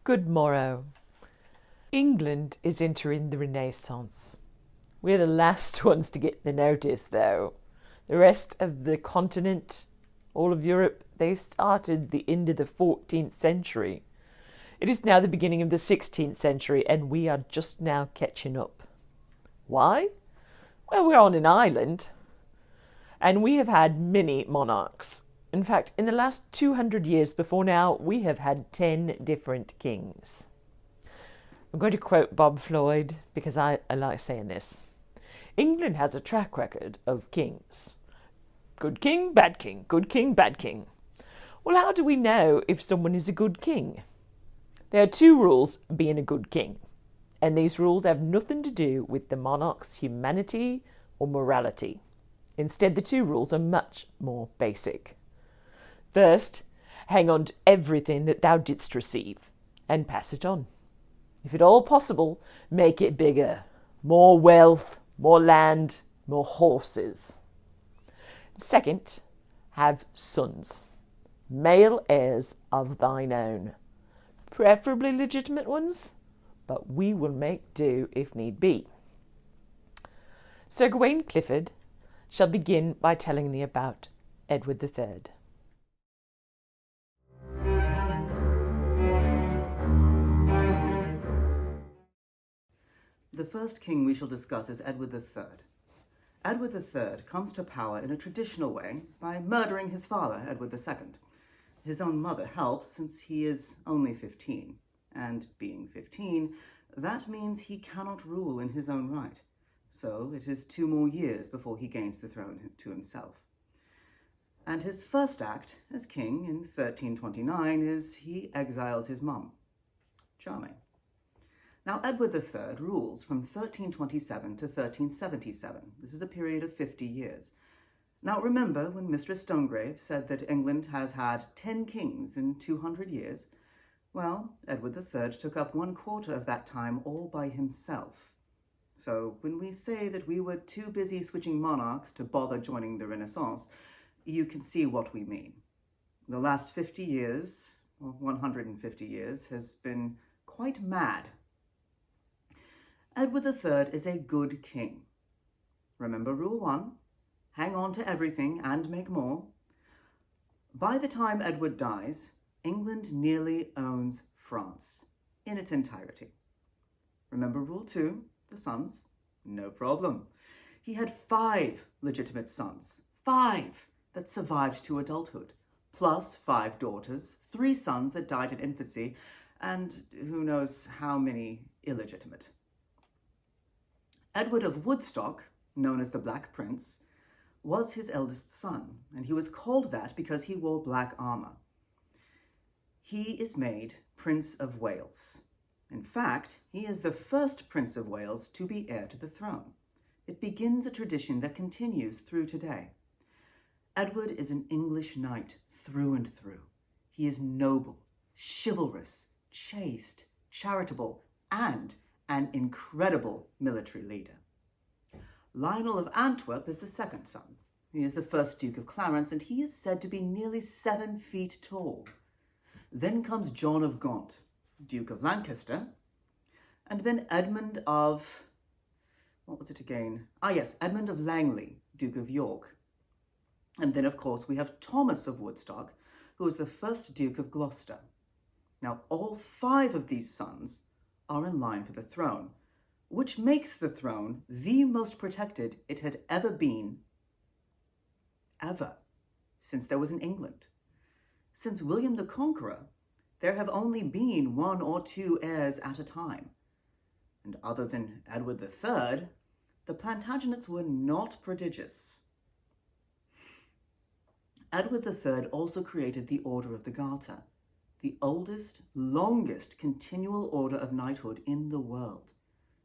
Good morrow. England is entering the Renaissance. We're the last ones to get the notice, though. The rest of the continent, all of Europe, they started the end of the 14th century. It is now the beginning of the 16th century, and we are just now catching up. Why? Well, we're on an island, and we have had many monarchs. In fact, in the last 200 years before now, we have had 10 different kings. I'm going to quote Bob Floyd because I like saying this. England has a track record of kings. Good king, bad king, good king, bad king. Well, how do we know if someone is a good king? There are two rules of being a good king, and these rules have nothing to do with the monarch's humanity or morality. Instead, the two rules are much more basic. First, hang on to everything that thou didst receive, and pass it on. If at all possible, make it bigger. More wealth, more land, more horses. Second, have sons, male heirs of thine own, preferably legitimate ones, but we will make do if need be. Sir Gawain Clifford shall begin by telling thee about Edward III. The first king we shall discuss is Edward III. Edward III comes to power in a traditional way by murdering his father, Edward II. His own mother helps since he is only 15, and being 15, that means he cannot rule in his own right. So it is 2 more years before he gains the throne to himself. And his first act as king in 1329 is he exiles his mum. Charming. Now, Edward III rules from 1327 to 1377. This is a period of 50 years. Now, remember when Mistress Stonegrave said that England has had 10 kings in 200 years? Well, Edward III took up 1/4 of that time all by himself. So when we say that we were too busy switching monarchs to bother joining the Renaissance, you can see what we mean. The last 50 years, or 150 years, has been quite mad. Edward III is a good king. Remember rule 1, hang on to everything and make more. By the time Edward dies, England nearly owns France in its entirety. Remember rule 2, the sons? No problem. He had 5 legitimate sons, 5 that survived to adulthood, plus 5 daughters, 3 sons that died in infancy, and who knows how many illegitimate. Edward of Woodstock, known as the Black Prince, was his eldest son, and he was called that because he wore black armor. He is made Prince of Wales. In fact, he is the first Prince of Wales to be heir to the throne. It begins a tradition that continues through today. Edward is an English knight through and through. He is noble, chivalrous, chaste, charitable, and an incredible military leader. Lionel of Antwerp is the second son. He is the first Duke of Clarence, and he is said to be nearly 7 feet tall. Then comes John of Gaunt, Duke of Lancaster, and then Edmund of... what was it again? Edmund of Langley, Duke of York. And then, of course, we have Thomas of Woodstock, who was the first Duke of Gloucester. Now, all 5 of these sons are in line for the throne, which makes the throne the most protected it had ever been, ever, since there was an England. Since William the Conqueror, there have only been 1 or 2 heirs at a time. And other than Edward III, the Plantagenets were not prodigious. Edward III also created the Order of the Garter, the oldest, longest continual order of knighthood in the world.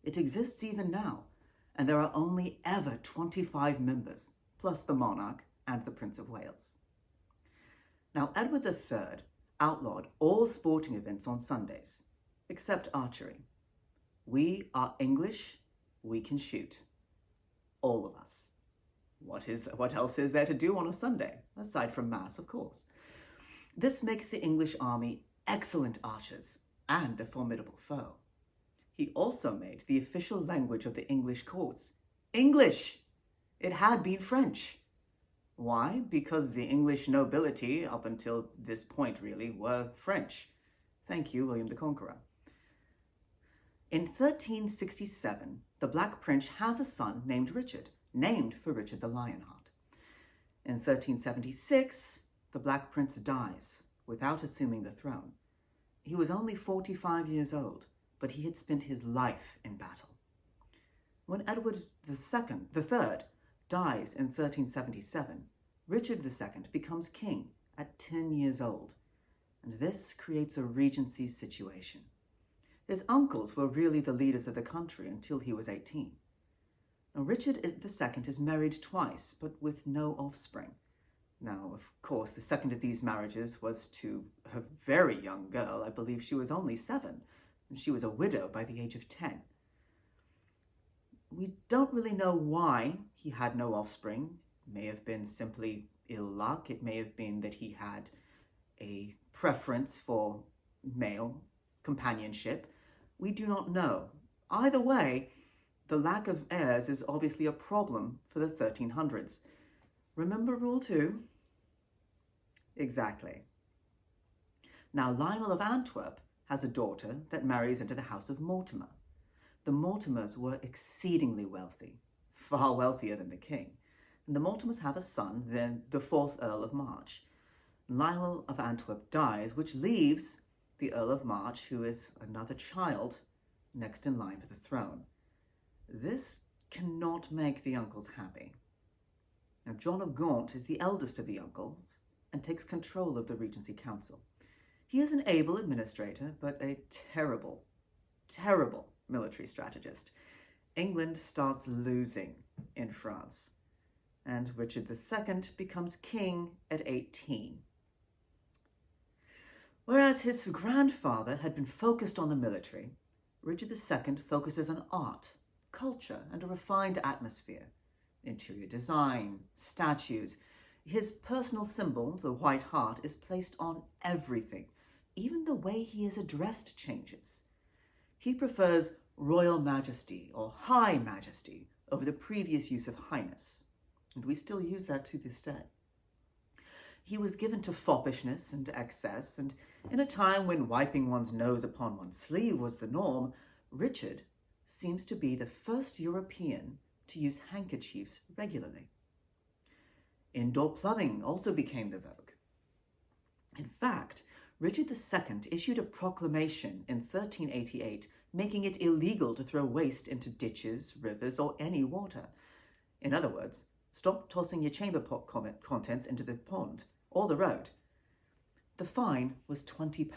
It exists even now, and there are only ever 25 members, plus the monarch and the Prince of Wales. Now, Edward III outlawed all sporting events on Sundays, except archery. We are English, we can shoot. All of us. What else is there to do on a Sunday, aside from Mass, of course? This makes the English army excellent archers, and a formidable foe. He also made the official language of the English courts English. It had been French. Why? Because the English nobility, up until this point really, were French. Thank you, William the Conqueror. In 1367, the Black Prince has a son named Richard, named for Richard the Lionheart. In 1376, the Black Prince dies without assuming the throne. He was only 45 years old, but he had spent his life in battle. When Edward III dies in 1377, Richard II becomes king at 10 years old, and this creates a regency situation. His uncles were really the leaders of the country until he was 18. Now, Richard II is married twice, but with no offspring. Now, of course, the second of these marriages was to a very young girl. I believe she was only 7, and she was a widow by the age of 10. We don't really know why he had no offspring. It may have been simply ill luck. It may have been that he had a preference for male companionship. We do not know. Either way, the lack of heirs is obviously a problem for the 1300s. Remember Rule 2? Exactly. Now, Lionel of Antwerp has a daughter that marries into the house of Mortimer. The Mortimers were exceedingly wealthy, far wealthier than the king. And the Mortimers have a son, then the 4th Earl of March. Lionel of Antwerp dies, which leaves the Earl of March, who is another child, next in line for the throne. This cannot make the uncles happy. Now, John of Gaunt is the eldest of the uncles and takes control of the Regency Council. He is an able administrator, but a terrible, terrible military strategist. England starts losing in France, and Richard II becomes king at 18. Whereas his grandfather had been focused on the military, Richard II focuses on art, culture, and a refined atmosphere. Interior design, statues. His personal symbol, the White Hart, is placed on everything. Even the way he is addressed changes. He prefers Royal Majesty or High Majesty over the previous use of Highness, and we still use that to this day. He was given to foppishness and excess, and in a time when wiping one's nose upon one's sleeve was the norm, Richard seems to be the first European to use handkerchiefs regularly. Indoor plumbing also became the vogue. In fact, Richard II issued a proclamation in 1388 making it illegal to throw waste into ditches, rivers, or any water. In other words, stop tossing your chamber pot contents into the pond or the road. The fine was £20,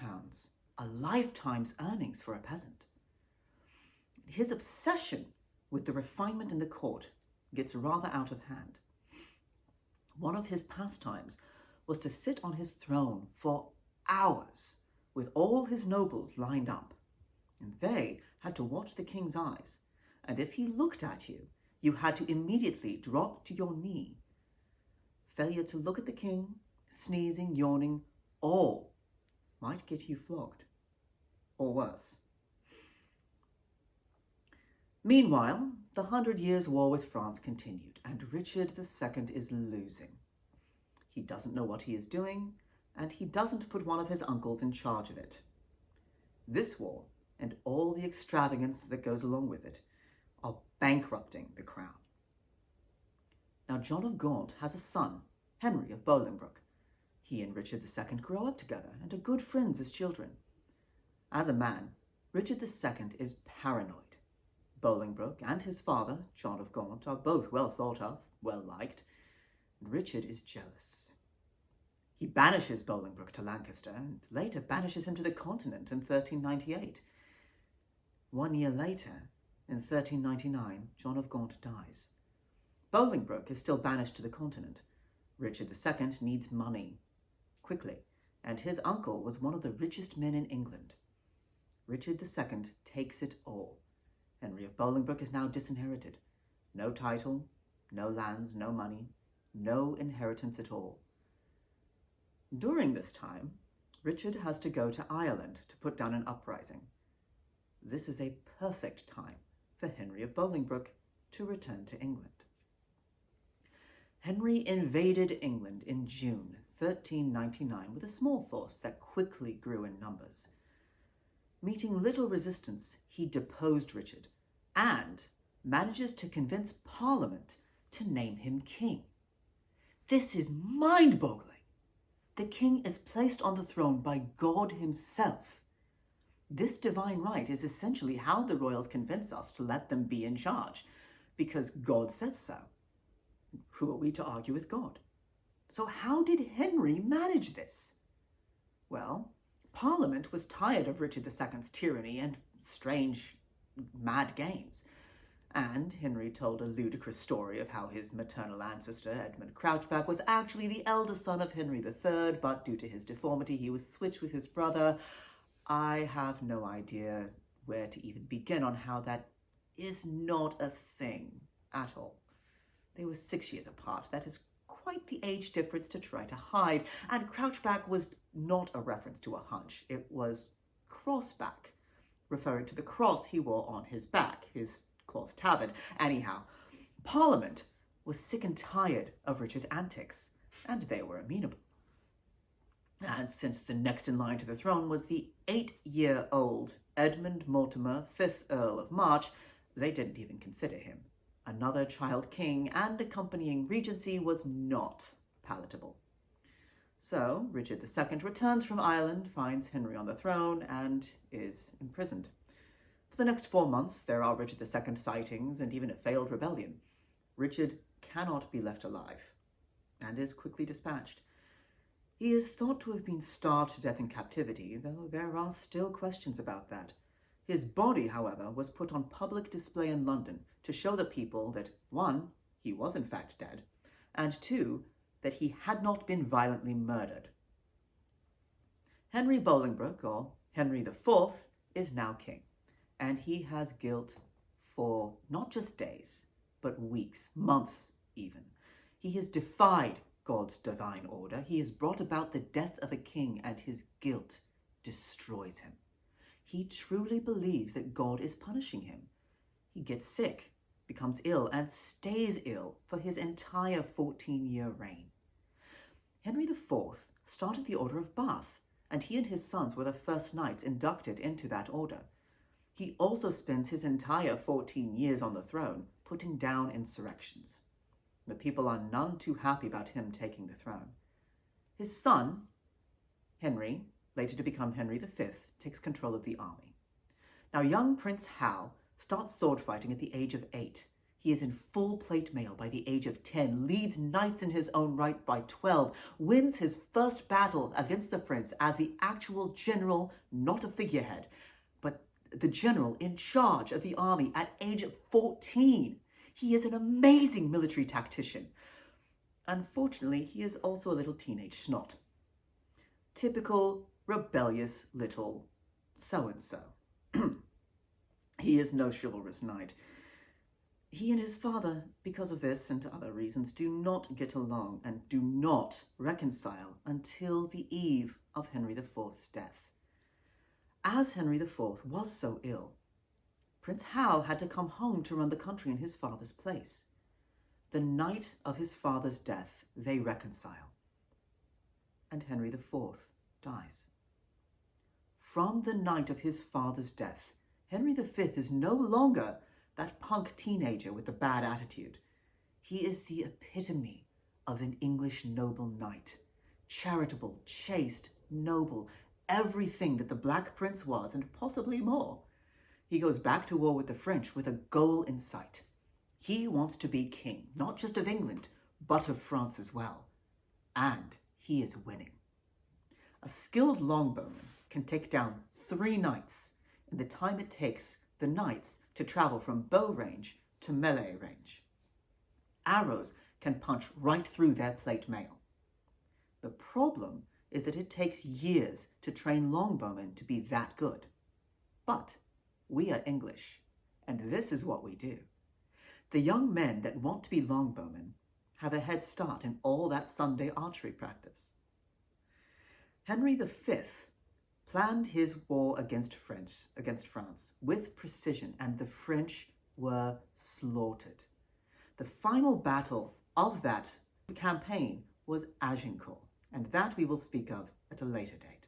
a lifetime's earnings for a peasant. His obsession with the refinement in the court gets rather out of hand. One of his pastimes was to sit on his throne for hours with all his nobles lined up, and they had to watch the king's eyes, and if he looked at you, you had to immediately drop to your knee. Failure to look at the king, sneezing, yawning, all might get you flogged, or worse. Meanwhile, the 100 Years' War with France continued, and Richard II is losing. He doesn't know what he is doing, and he doesn't put one of his uncles in charge of it. This war, and all the extravagance that goes along with it, are bankrupting the crown. Now, John of Gaunt has a son, Henry of Bolingbroke. He and Richard II grow up together and are good friends as children. As a man, Richard II is paranoid. Bolingbroke and his father, John of Gaunt, are both well thought of, well liked, and Richard is jealous. He banishes Bolingbroke to Lancaster and later banishes him to the continent in 1398. 1 year later, in 1399, John of Gaunt dies. Bolingbroke is still banished to the continent. Richard II needs money, quickly, and his uncle was one of the richest men in England. Richard II takes it all. Henry of Bolingbroke is now disinherited. No title, no lands, no money, no inheritance at all. During this time, Richard has to go to Ireland to put down an uprising. This is a perfect time for Henry of Bolingbroke to return to England. Henry invaded England in June 1399 with a small force that quickly grew in numbers. Meeting little resistance, he deposed Richard and manages to convince Parliament to name him king. This is mind-boggling. The king is placed on the throne by God himself. This divine right is essentially how the royals convince us to let them be in charge, because God says so. Who are we to argue with God? So how did Henry manage this? Well, Parliament was tired of Richard II's tyranny and strange, mad games. And Henry told a ludicrous story of how his maternal ancestor, Edmund Crouchback, was actually the elder son of Henry III, but due to his deformity, he was switched with his brother. I have no idea where to even begin on how that is not a thing at all. They were 6 years apart. That is quite the age difference to try to hide. And Crouchback was not a reference to a hunch. It was crossback, referring to the cross he wore on his back, his cloth tabard. Anyhow, Parliament was sick and tired of Richard's antics, and they were amenable. And since the next in line to the throne was the 8-year-old Edmund Mortimer, 5th Earl of March, they didn't even consider him. Another child king and accompanying regency was not palatable. So Richard II returns from Ireland, finds Henry on the throne, and is imprisoned. For the next 4 months, there are Richard II sightings and even a failed rebellion. Richard cannot be left alive and is quickly dispatched. He is thought to have been starved to death in captivity, though there are still questions about that. His body, however, was put on public display in London to show the people that, 1, he was in fact dead, and 2, that he had not been violently murdered. Henry Bolingbroke, or Henry IV, is now king, and he has guilt for not just days, but weeks, months even. He has defied God's divine order. He has brought about the death of a king, and his guilt destroys him. He truly believes that God is punishing him. He gets sick, becomes ill, and stays ill for his entire 14-year reign. Henry IV started the Order of Bath, and he and his sons were the first knights inducted into that order. He also spends his entire 14 years on the throne putting down insurrections. The people are none too happy about him taking the throne. His son, Henry, later to become Henry V, takes control of the army. Now, young Prince Hal starts sword fighting at the age of 8. He is in full plate mail by the age of 10, leads knights in his own right by 12, wins his first battle against the French as the actual general, not a figurehead, but the general in charge of the army at age 14. He is an amazing military tactician. Unfortunately, he is also a little teenage snot. Typical rebellious little so-and-so. He is no chivalrous knight. He and his father, because of this and other reasons, do not get along and do not reconcile until the eve of Henry IV's death. As Henry IV was so ill, Prince Hal had to come home to run the country in his father's place. The night of his father's death, they reconcile, and Henry IV dies. From the night of his father's death, Henry V is no longer that punk teenager with the bad attitude. He is the epitome of an English noble knight. Charitable, chaste, noble, everything that the Black Prince was, and possibly more. He goes back to war with the French with a goal in sight. He wants to be king, not just of England, but of France as well. And he is winning. A skilled longbowman can take down 3 knights in the time it takes the knights to travel from bow range to melee range. Arrows can punch right through their plate mail. The problem is that it takes years to train longbowmen to be that good. But we are English, and this is what we do. The young men that want to be longbowmen have a head start in all that Sunday archery practice. Henry V planned his war against France with precision, and the French were slaughtered. The final battle of that campaign was Agincourt, and that we will speak of at a later date.